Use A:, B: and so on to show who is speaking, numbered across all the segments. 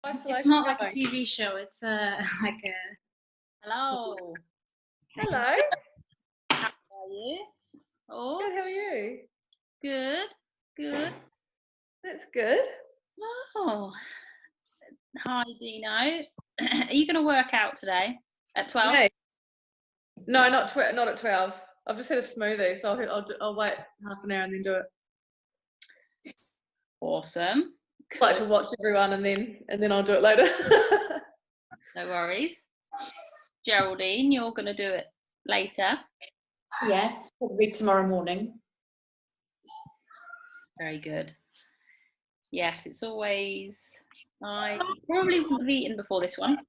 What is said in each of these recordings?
A: It's not like a TV show. It's like a hello.
B: Hello.
A: How are you? Oh,
B: Good, how are you?
A: good, good.
B: That's good.
A: Oh, hi, Dino. Are you going to work out today at 12?
B: Hey. No, not at 12. I've just had a smoothie, so I'll wait half an hour and then do it.
A: Awesome.
B: I like to watch everyone and then I'll do it later.
A: No worries. Geraldine, you're going to do it later.
C: Yes, probably tomorrow morning.
A: Very good. Yes, it's always. I probably wouldn't have eaten before this one.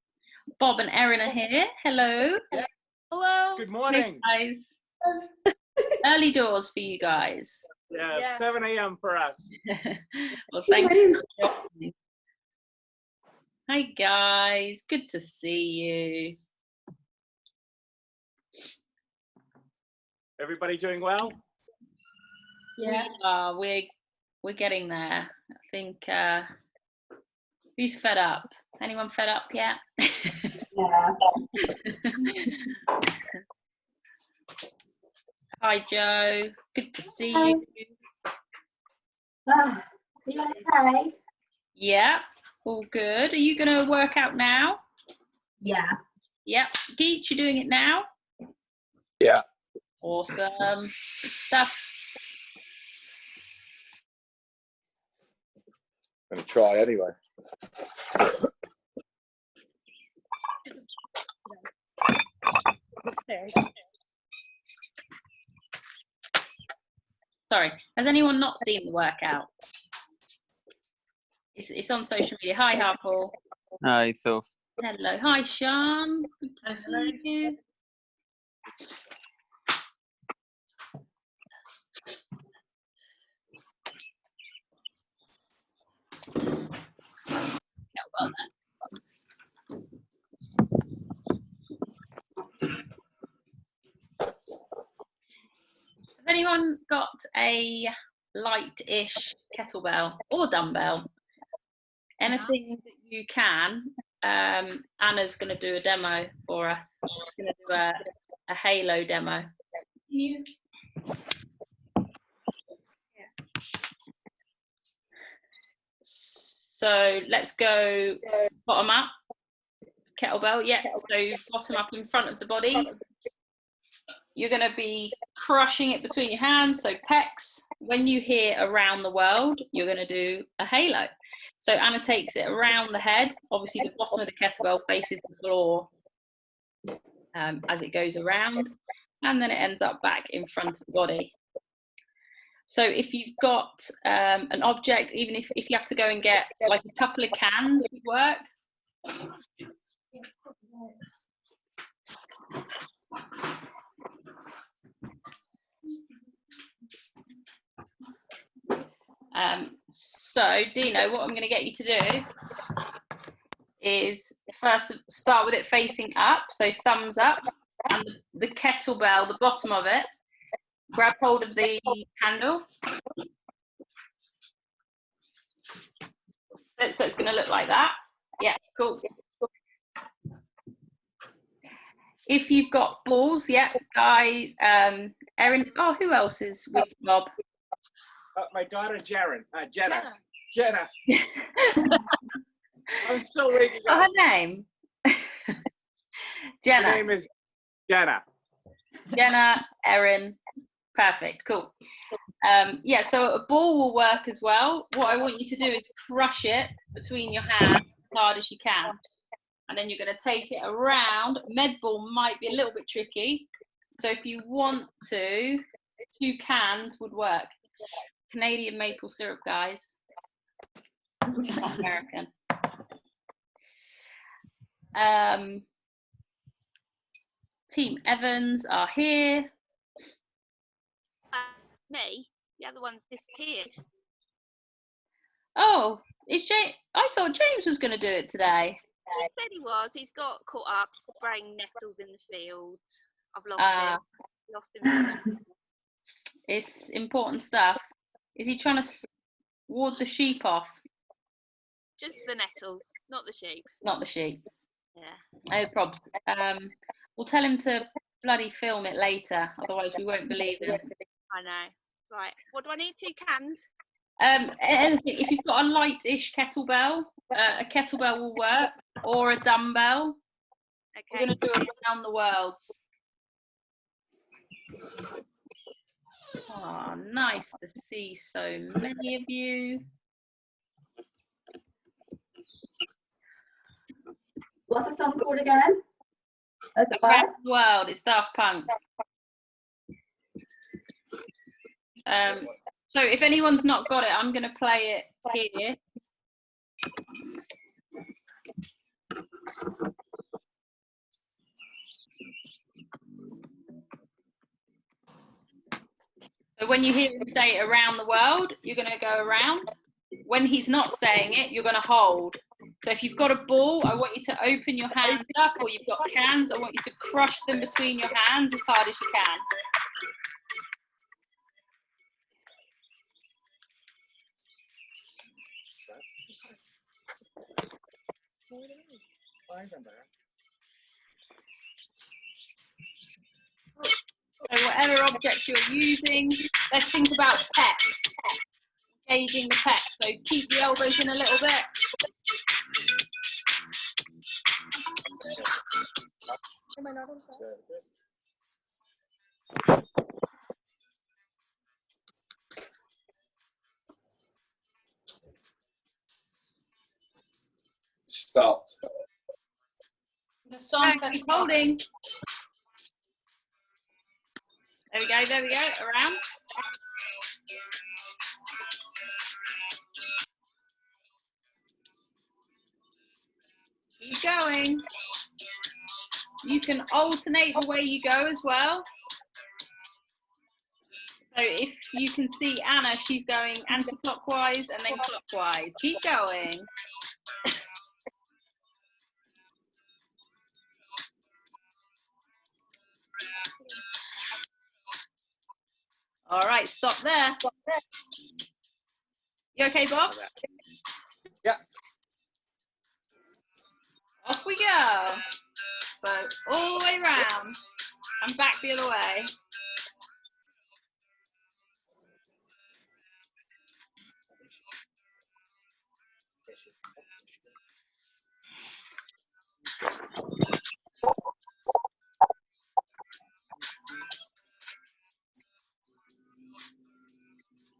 A: Bob and Erin are here. Hello.
D: Yeah.
A: Hello.
D: Good morning.
A: Hey, guys. Early doors for you guys.
D: Yeah, it's 7 a.m. for us.
A: Well, thank you. Hi guys, good to see you.
D: Everybody doing well?
A: Yeah, we're getting there. I think who's fed up? Anyone fed up yet?
C: Yeah.
A: Hi Joe, good to see you.
C: You okay?
A: Yeah, all good. Are you going to work out now?
C: Yeah.
A: Yep. Geach, you doing it now?
D: Yeah.
A: Awesome stuff.
E: I'm gonna try anyway.
B: Upstairs.
A: Sorry, has anyone not seen the workout? It's on social media. Hi, Harple.
F: Hi, Phil.
A: Hello. Hi, Sean. Good to see you. Yeah, well then. Has anyone got a light-ish kettlebell or dumbbell? Anything that you can. Anna's going to do a demo for us. She's going to do a halo demo. So let's go bottom up. Kettlebell, yeah. So bottom up in front of the body. You're going to be crushing it between your hands, so pecs. When you hear around the world, you're going to do a halo. So Anna takes it around the head. Obviously, the bottom of the kettlebell faces the floor as it goes around, and then it ends up back in front of the body. So if you've got an object, even if you have to go and get like a couple of cans would work. So Dino, what I'm going to get you to do is first start with it facing up, so thumbs up, and the kettlebell, the bottom of it, grab hold of the handle. So it's going to look like that. Yeah, cool. If you've got balls, yeah, guys, Erin, oh, who else is with Bob?
D: My daughter, Jenna. I'm still waking
A: Oh,
D: up.
A: her name? Jenna.
D: Her name is Jenna.
A: Jenna, Erin, perfect, cool. Yeah, so a ball will work as well. What I want you to do is crush it between your hands as hard as you can. And then you're going to take it around. Med ball might be a little bit tricky. So if you want to, 2 cans would work. Canadian maple syrup, guys. American. Team Evans are here.
G: Me? The other one's disappeared.
A: Oh, is James? I thought James was going to do it today.
G: He said he was. He's got caught up spraying nettles in the field. I've lost him. Lost him.
A: It's important stuff. Is he trying to ward the sheep off?
G: Just the nettles, not the sheep.
A: Not the sheep.
G: Yeah.
A: No problem. We'll tell him to bloody film it later, otherwise we won't believe him.
G: I know. Right. What do I need? 2 cans?
A: Anything. If you've got a light-ish kettlebell, a kettlebell will work, or a dumbbell. We're
G: Okay.
A: going to do it around the world. Oh, nice to see so many of you.
C: What's the song called again? That's a
A: Around the world. It's Daft Punk. So if anyone's not got it, I'm going to play it here. So when you hear him say around the world, you're going to go around. When he's not saying it, you're going to hold. So if you've got a ball, I want you to open your hands up, or you've got cans, I want you to crush them between your hands as hard as you can. So whatever objects you're using, let's think about pecs, gauging the pecs. So keep the elbows in a little bit.
E: Stop.
A: The song, keep holding. There we go, around. Keep going. You can alternate the way you go as well. So if you can see Anna, she's going anti-clockwise and then clockwise. Keep going. All right, stop there. You okay, Bob?
D: Yeah.
A: Off we go. So all the way round and back the other way.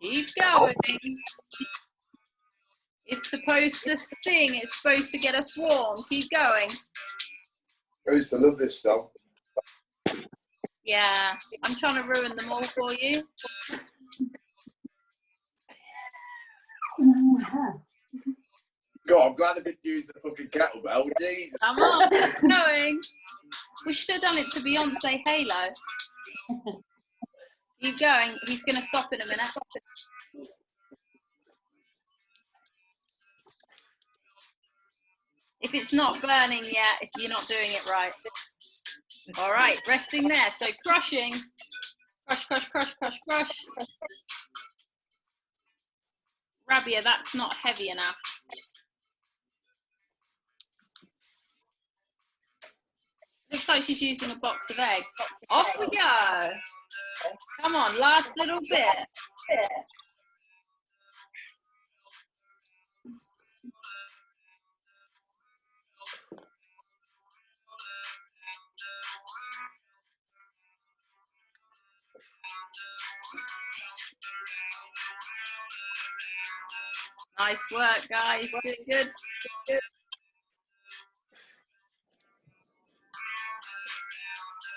A: Keep going. It's supposed to sting. It's supposed to get us warm. Keep going.
E: I used to love this song.
A: Yeah, I'm trying to ruin them all for you.
E: God, I'm glad I didn't use the fucking kettlebell. Jesus.
A: Come on, keep going. We should have done it to Beyonce Halo. Keep going. He's going to stop in a minute. If it's not burning yet, you're not doing it right. All right, resting there. So crushing. Crush, crush, crush, crush, crush. Rabia, that's not heavy enough. Looks like she's using a box of eggs. Off we go. Come on, last little bit. Nice work, guys. Good, good. Good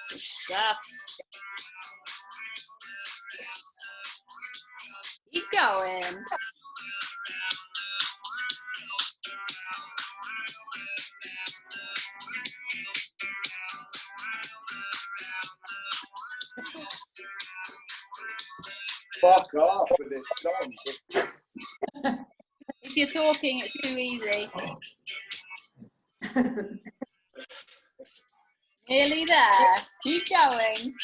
A: stuff. Keep going.
E: Fuck off with this song.
A: If you're talking, it's too easy. Nearly there. Keep going.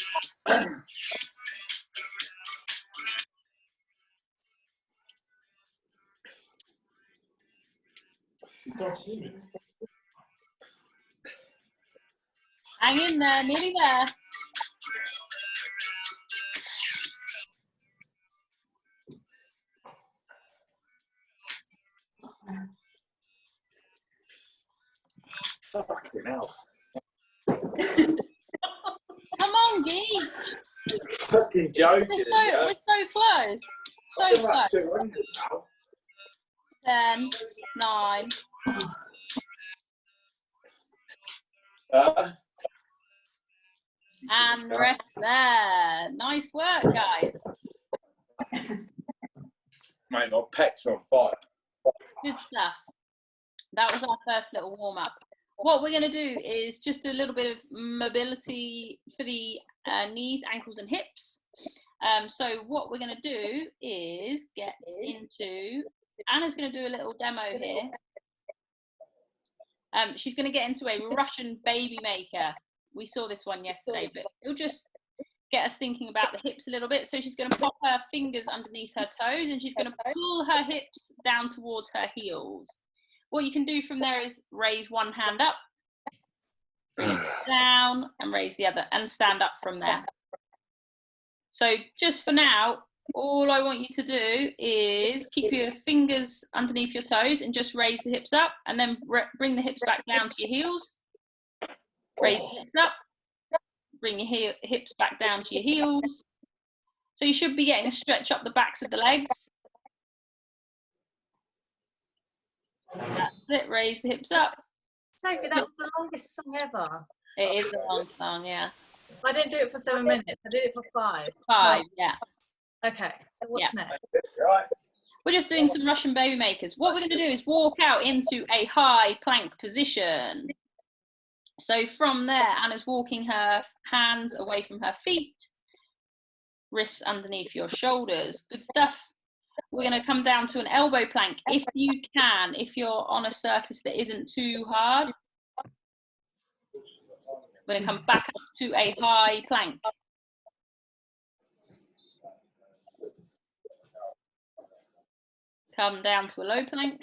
A: Hang in there, nearly there.
E: Fucking hell.
A: Come on, Gee.
E: Fucking joking.
A: We're so close. So close.
E: 200 now.
A: 10, 9. And rest there. Nice work, guys.
E: Mate, my pecs are on fire.
A: Good stuff. That was our first little warm up. What we're going to do is just do a little bit of mobility for the knees, ankles, and hips. So what we're going to do is get into, Anna's going to do a little demo here. She's going to get into a Russian baby maker. We saw this one yesterday, but it'll just get us thinking about the hips a little bit. So she's going to pop her fingers underneath her toes and she's going to pull her hips down towards her heels. What you can do from there is raise one hand up, down, and raise the other, and stand up from there. So just for now, all I want you to do is keep your fingers underneath your toes and just raise the hips up, and then bring the hips back down to your heels. Raise the hips up, bring your hips back down to your heels. So you should be getting a stretch up the backs of the legs. That's it, raise the hips up.
F: Sophie, that was the longest song ever.
A: It is a long song, yeah.
F: I didn't do it for 7 minutes, I did it for 5.
A: 5, yeah.
F: Okay, so what's next?
E: Right.
A: We're just doing some Russian baby makers. What we're going to do is walk out into a high plank position. So from there, Anna's walking her hands away from her feet, wrists underneath your shoulders. Good stuff. We're going to come down to an elbow plank if you can, if you're on a surface that isn't too hard. We're going to come back up to a high plank. Come down to a low plank.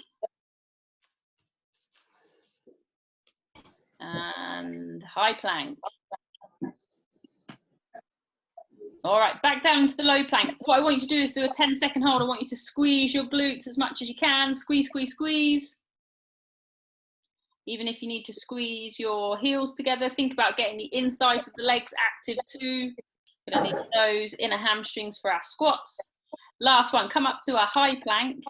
A: And high plank. All right, back down to the low plank. What I want you to do is do a 10-second hold. I want you to squeeze your glutes as much as you can. Squeeze, squeeze, squeeze. Even if you need to squeeze your heels together, think about getting the insides of the legs active too. We're going to need those inner hamstrings for our squats. Last one, come up to a high plank.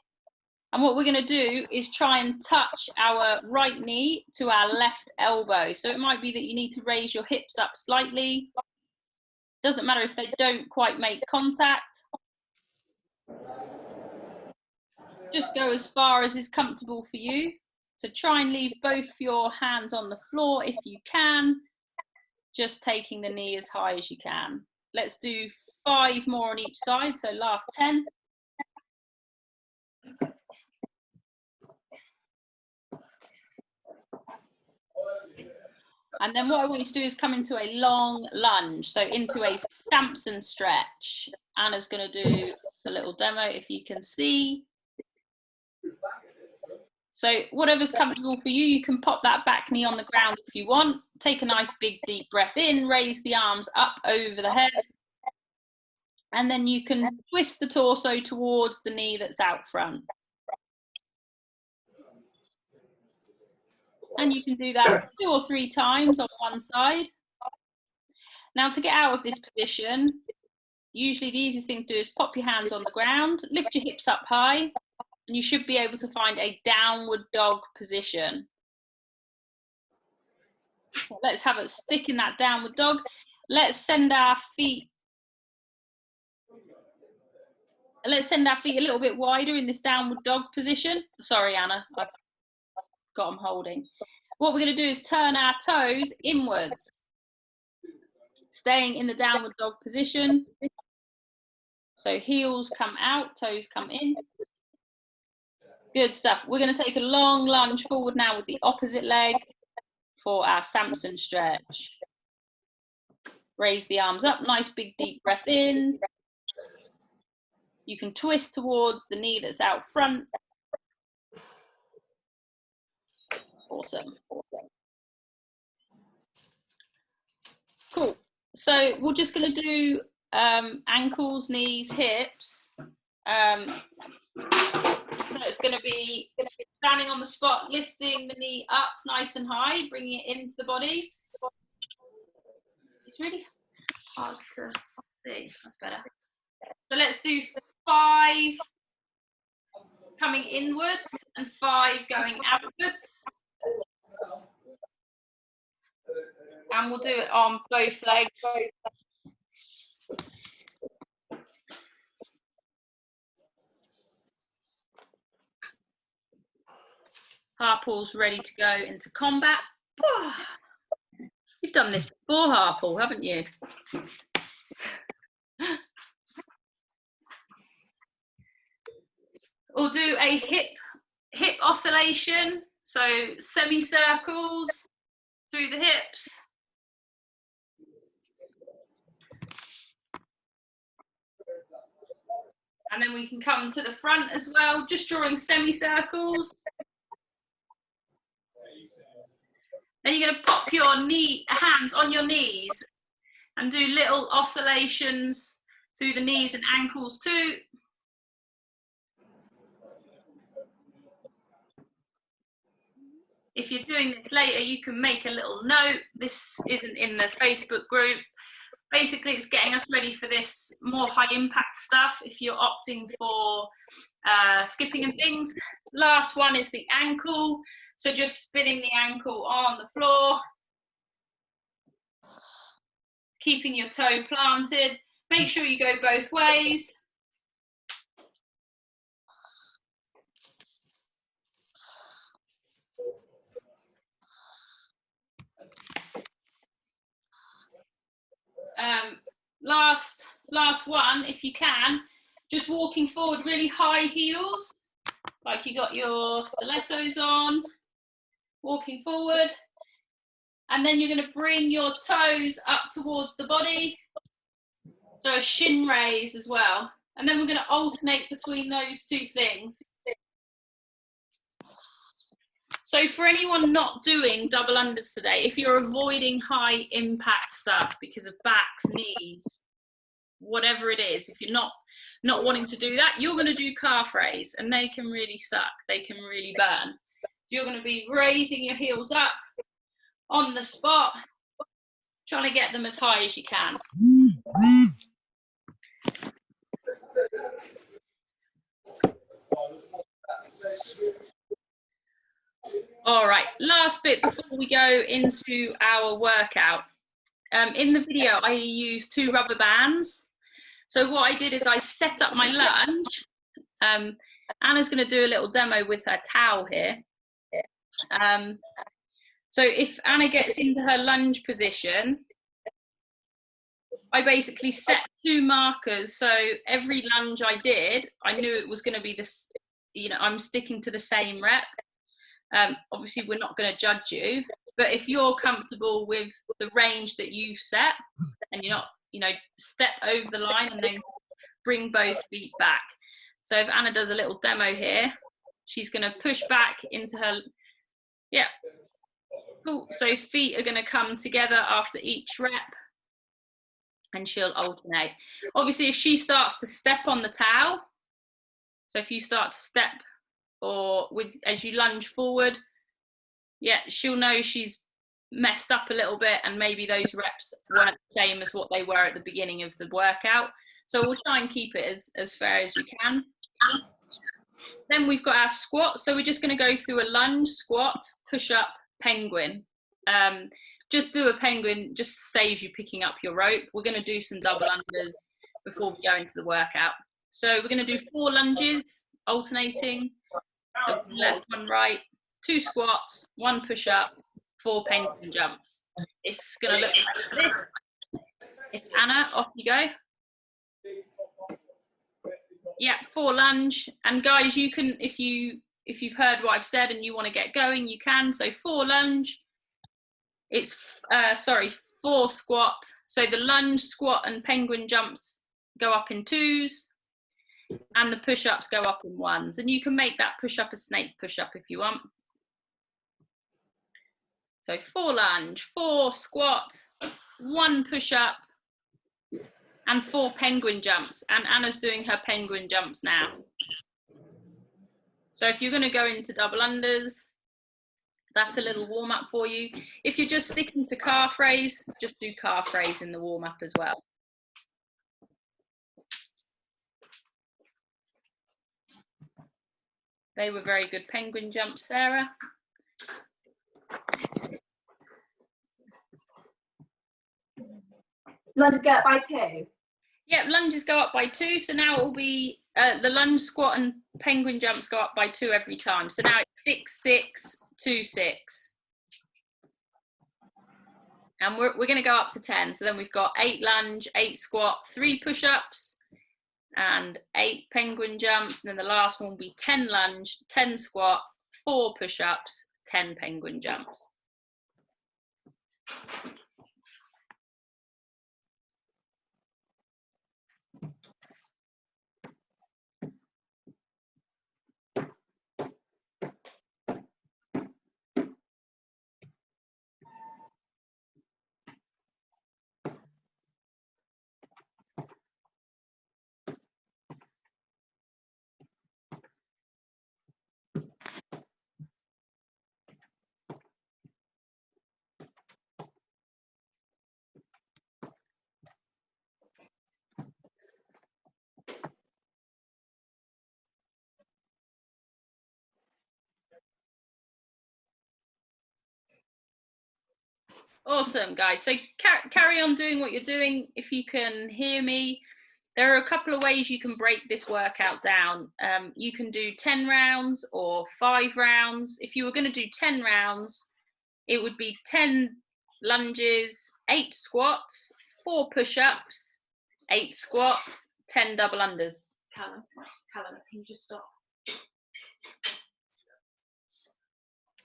A: And what we're going to do is try and touch our right knee to our left elbow. So it might be that you need to raise your hips up slightly. Doesn't matter if they don't quite make contact. Just go as far as is comfortable for you. So try and leave both your hands on the floor if you can, just taking the knee as high as you can. Let's do 5 more on each side, so last 10. And then what I want you to do is come into a long lunge, so into a Samson stretch. Anna's going to do a little demo if you can see. So whatever's comfortable for you, you can pop that back knee on the ground if you want. Take a nice big deep breath in, raise the arms up over the head. And then you can twist the torso towards the knee that's out front. And you can do that 2 or 3 times on one side. Now to get out of this position, usually the easiest thing to do is pop your hands on the ground, lift your hips up high, and you should be able to find a downward dog position. So let's have a stick in that downward dog. Let's send our feet a little bit wider in this downward dog position. Sorry, Anna, I've got them holding. What we're going to do is turn our toes inwards, staying in the downward dog position. So heels come out, toes come in. Good stuff. We're going to take a long lunge forward now with the opposite leg for our Samson stretch. Raise the arms up, nice big deep breath in. You can twist towards the knee that's out front. Awesome. Cool. So we're just going to do ankles, knees, hips. So it's going to be standing on the spot, lifting the knee up nice and high, bringing it into the body. It's really hard to see. That's better. So let's do 5 coming inwards and 5 going outwards. And we'll do it on both legs. Harpal's ready to go into combat. You've done this before, Harpal, haven't you? We'll do a hip oscillation, so semicircles through the hips. And then we can come to the front as well, just drawing semicircles. Then you're going to pop your hands on your knees and do little oscillations through the knees and ankles too. If you're doing this later, you can make a little note. This isn't in the Facebook group. Basically, it's getting us ready for this more high impact stuff if you're opting for skipping and things. Last one is the ankle. So just spinning the ankle on the floor, keeping your toe planted. Make sure you go both ways. Last one, if you can, just walking forward, really high heels, like you got your stilettos on, walking forward. And then you're going to bring your toes up towards the body. So a shin raise as well. And then we're going to alternate between those two things. So for anyone not doing double unders today, if you're avoiding high impact stuff because of backs, knees, whatever it is, if you're not wanting to do that, you're going to do calf raise, and they can really suck. They can really burn. So you're going to be raising your heels up on the spot, trying to get them as high as you can. All right, last bit before we go into our workout. In the video, I used 2 rubber bands. So what I did is I set up my lunge. Anna's going to do a little demo with her towel here. So if Anna gets into her lunge position, I basically set 2 markers. So every lunge I did, I knew it was going to be this, you know, I'm sticking to the same rep. Obviously, we're not going to judge you, but if you're comfortable with the range that you've set and you're not, you know, step over the line and then bring both feet back. So if Anna does a little demo here, she's going to push back into her, yeah. Cool. So feet are going to come together after each rep and she'll alternate. Obviously, if she starts to step on the towel, so if you start to step or as you lunge forward, yeah, she'll know she's messed up a little bit and maybe those reps weren't the same as what they were at the beginning of the workout. So we'll try and keep it as fair as we can. Then we've got our squat. So we're just going to go through a lunge, squat, push up, penguin. Just do a penguin, just saves you picking up your rope. We're going to do some double unders before we go into the workout. So we're going to do 4 lunges, alternating, left, one right, 2 squats, 1 push up, 4 penguin jumps. It's going to look like this. It's Anna, off you go. Yeah, 4 lunge. And guys, you can, if you've heard what I've said and you want to get going, you can. So 4 lunge. It's 4 squat. So the lunge, squat, and penguin jumps go up in 2s, and the push-ups go up in 1s. And you can make that push-up a snake push-up if you want. So 4 lunge, 4 squat, 1 push-up, and 4 penguin jumps. And Anna's doing her penguin jumps now. So if you're going to go into double unders, that's a little warm-up for you. If you're just sticking to calf raise, just do calf raise in the warm-up as well. They were very good penguin jumps, Sarah.
C: Lunges go up by 2.
A: Yep, lunges go up by 2. So now it will be the lunge, squat, and penguin jumps go up by 2 every time. So now it's 6, 6, 2, 6. And we're going to go up to 10. So then we've got 8 lunge, 8 squat, 3 push-ups, and 8 penguin jumps. And then the last one will be 10 lunge, 10 squat, 4 push-ups, 10 penguin jumps. Awesome, guys. So carry on doing what you're doing. If you can hear me, there are a couple of ways you can break this workout down. You can do 10 rounds or 5 rounds. If you were going to do 10 rounds, it would be 10 lunges, 8 squats, 4 push-ups, 8 squats, 10 double unders. Callum, can you just stop?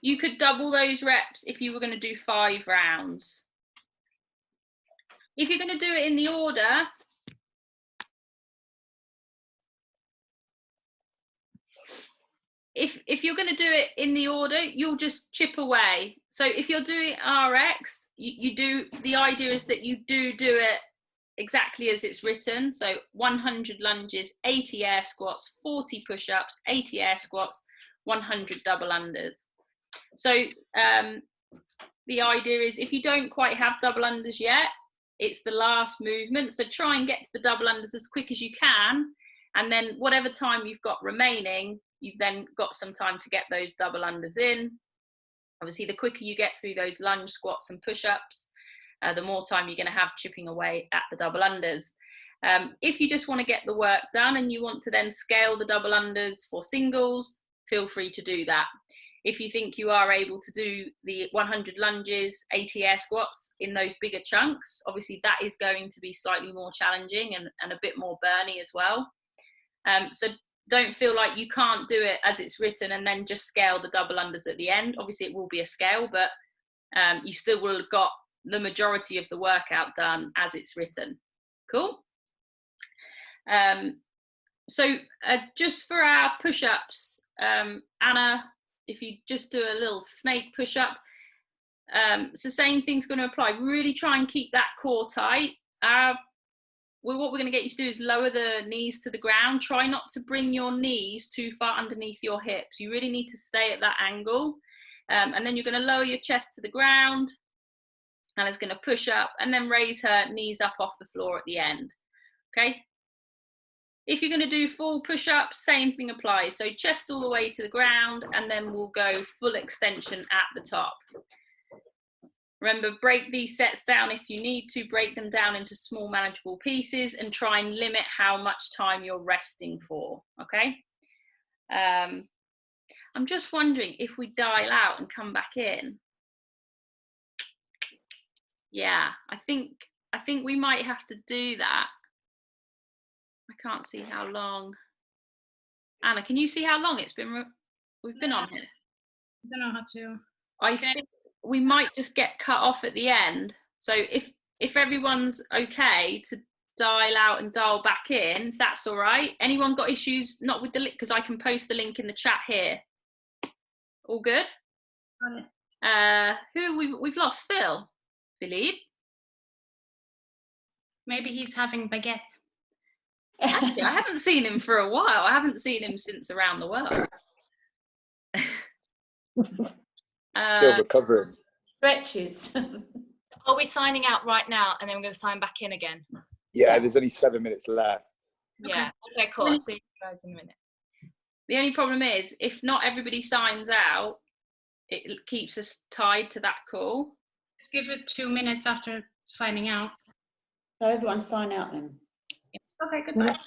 A: You could double those reps if you were going to do 5 rounds. If you're going to do it in the order, if you're going to do it in the order, you'll just chip away. So if you're doing RX, you do, the idea is that you do it exactly as it's written. So 100 lunges, 80 air squats, 40 push-ups, 80 air squats, 100 double unders. So the idea is if you don't quite have double unders yet, it's the last movement. So try and get to the double unders as quick as you can. And then whatever time you've got remaining, you've then got some time to get those double unders in. Obviously, the quicker you get through those lunge, squats and push-ups, the more time you're going to have chipping away at the double unders. If you just want to get the work done and you want to then scale the double unders for singles, feel free to do that. If you think you are able to do the 100 lunges, 80 air squats in those bigger chunks, obviously that is going to be slightly more challenging and a bit more burny as well. So don't feel like you can't do it as it's written and then just scale the double unders at the end. Obviously it will be a scale, but you still will have got the majority of the workout done as it's written. Cool. So just for our push-ups, Anna, if you just do a little snake push-up, it's the same thing's going to apply. Really try and keep that core tight. What we're going to get you to do is lower the knees to the ground. Try not to bring your knees too far underneath your hips. You really need to stay at that angle. And then you're going to lower your chest to the ground. Anna's going to push up and then raise her knees up off the floor at the end. Okay? If you're going to do full push-ups, same thing applies. So chest all the way to the ground, and then we'll go full extension at the top. Remember, break these sets down if you need to. Break them down into small, manageable pieces and try and limit how much time you're resting for, okay? I'm just wondering if we dial out and come back in. Yeah, I think we might have to do that. I can't see how long. Anna, can you see how long we've been on here?
B: I don't know how to.
A: I think we might just get cut off at the end. So if everyone's okay to dial out and dial back in, if that's all right. Anyone got issues not with the link? Because I can post the link in the chat here. All good? We've lost? Phil. Philippe.
H: Maybe he's having baguette.
A: Actually, I haven't seen him for a while. I haven't seen him since Around the World.
E: Still recovering.
C: Stretches.
F: Are we signing out right now and then we're going to sign back in again?
E: Yeah, there's only 7 minutes left.
F: Yeah. Okay, cool. I'll see you guys in a minute.
A: The only problem is, if not everybody signs out, it keeps us tied to that call.
H: Let's give it 2 minutes after signing out.
C: So everyone sign out then.
H: Okay, good night.